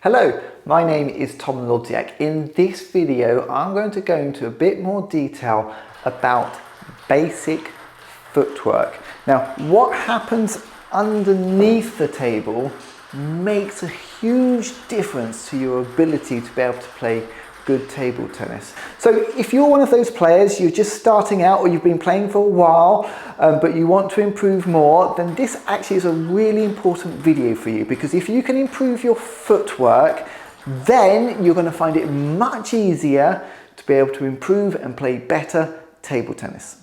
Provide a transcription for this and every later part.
Hello, my name is Tom Lodziak. In this video, I'm going to go into a bit more detail about basic footwork. Now, what happens underneath the table makes a huge difference to your ability to be able to play good table tennis. So if you're one of those players, you're just starting out or you've been playing for a while, but you want to improve more, then this actually is a really important video for you, because if you can improve your footwork, then you're going to find it much easier to be able to improve and play better table tennis.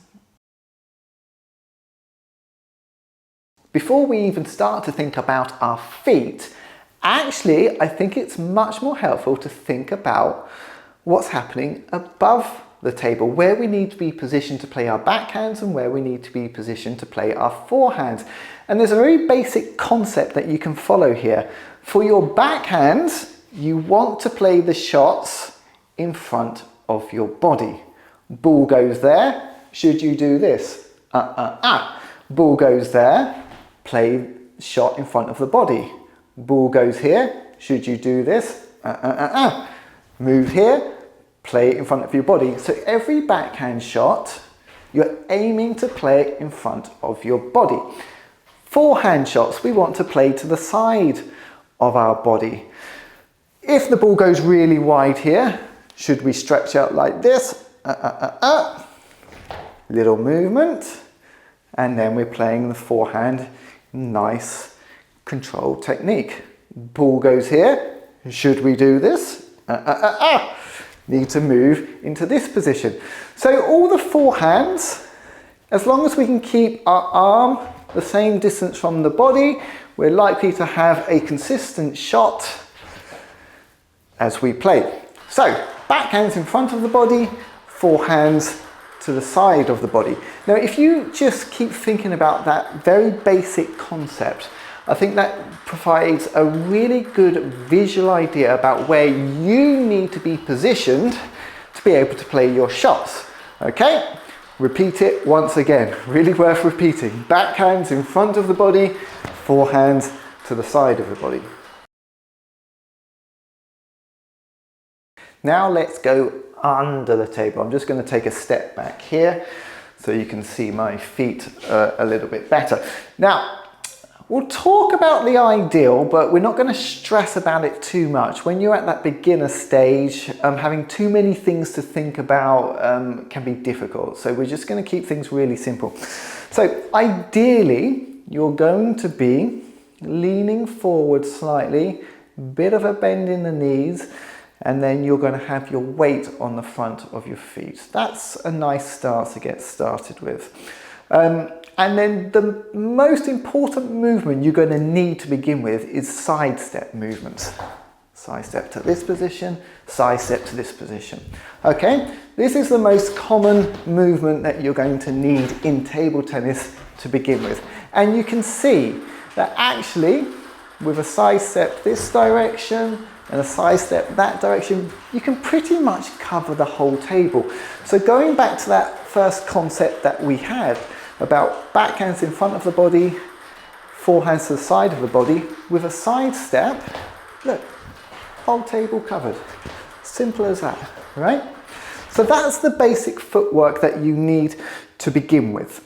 Before we even start to think about our feet, actually, I think it's much more helpful to think about what's happening above the table, where we need to be positioned to play our backhands and where we need to be positioned to play our forehands. And there's a very basic concept that you can follow here. For your backhands, you want to play the shots in front of your body. Ball goes there, should you do this? Ball goes there, play shot in front of the body. Ball goes here, should you do this? Move here, play in front of your body. So every backhand shot, you're aiming to play it in front of your body. Forehand shots, we want to play to the side of our body. If the ball goes really wide here, should we stretch out like this? Little movement, and then we're playing the forehand, nice controlled technique. Ball goes here, should we do this? Need to move into this position. So all the forehands, as long as we can keep our arm the same distance from the body, we're likely to have a consistent shot as we play. So backhands in front of the body, forehands to the side of the body. Now, if you just keep thinking about that very basic concept, I think that provides a really good visual idea about where you need to be positioned to be able to play your shots. Okay, repeat it once again, really worth repeating. Backhands in front of the body, forehands to the side of the body. Now let's go under the table. I'm just going to take a step back here so you can see my feet a little bit better. Now, we'll talk about the ideal, but we're not going to stress about it too much. When you're at that beginner stage, having too many things to think about can be difficult. So we're just going to keep things really simple. So ideally, you're going to be leaning forward slightly, bit of a bend in the knees, and then you're going to have your weight on the front of your feet. That's a nice start to get started with. And then the most important movement you're going to need to begin with is sidestep movements. Sidestep to this position, sidestep to this position. Okay, this is the most common movement that you're going to need in table tennis to begin with. And you can see that actually with a sidestep this direction and a sidestep that direction, you can pretty much cover the whole table. So going back to that first concept that we had about backhands in front of the body, forehands to the side of the body, with a sidestep, look, whole table covered. Simple as that, right? So that's the basic footwork that you need to begin with.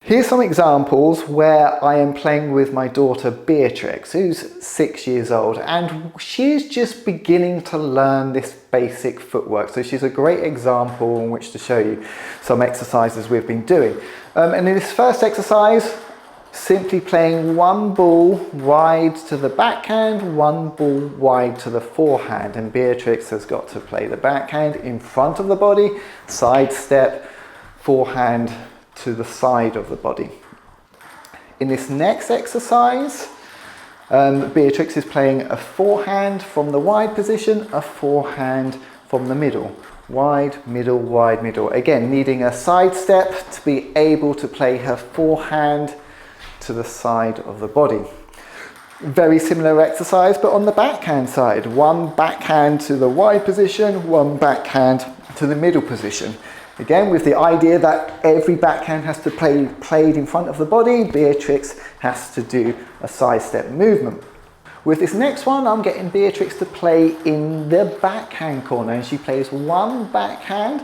Here's some examples where I am playing with my daughter Beatrix, who's 6 years old, and she's just beginning to learn this basic footwork. So she's a great example in which to show you some exercises we've been doing. And in this first exercise, simply playing one ball wide to the backhand, one ball wide to the forehand. And Beatrix has got to play the backhand in front of the body, sidestep, forehand to the side of the body. In this next exercise, Beatrix is playing a forehand from the wide position, a forehand from the middle. Wide, middle, again needing a sidestep to be able to play her forehand to the side of the body. Very similar exercise, but on the backhand side. One backhand to the wide position, one backhand to the middle position. Again, with the idea that every backhand has to be played in front of the body, Beatrix has to do a sidestep movement. With this next one, I'm getting Beatrix to play in the backhand corner, and she plays one backhand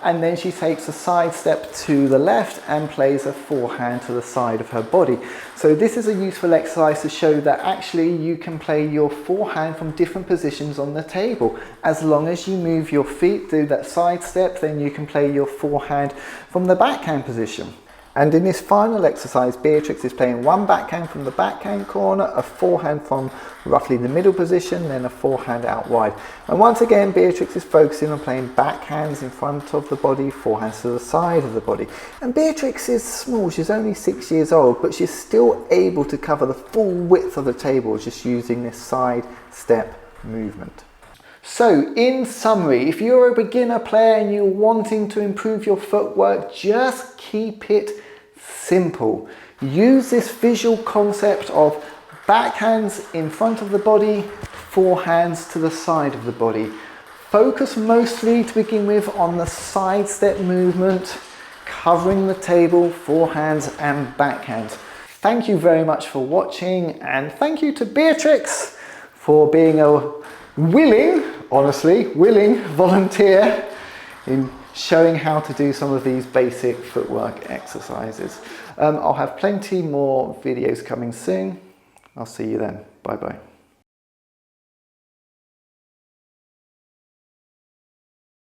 and then she takes a sidestep to the left and plays a forehand to the side of her body. So this is a useful exercise to show that actually you can play your forehand from different positions on the table. As long as you move your feet, do that sidestep, then you can play your forehand from the backhand position. And in this final exercise, Beatrix is playing one backhand from the backhand corner, a forehand from roughly the middle position, then a forehand out wide. And once again, Beatrix is focusing on playing backhands in front of the body, forehands to the side of the body. And Beatrix is small, she's only 6 years old, but she's still able to cover the full width of the table just using this side step movement. So in summary, if you're a beginner player and you're wanting to improve your footwork, just keep it simple. Use this visual concept of backhands in front of the body, forehands to the side of the body. Focus mostly to begin with on the sidestep movement, covering the table, forehands and backhands. Thank you very much for watching, and thank you to Beatrix for being a willing volunteer in showing how to do some of these basic footwork exercises. I'll have plenty more videos coming soon. I'll see you then. Bye bye.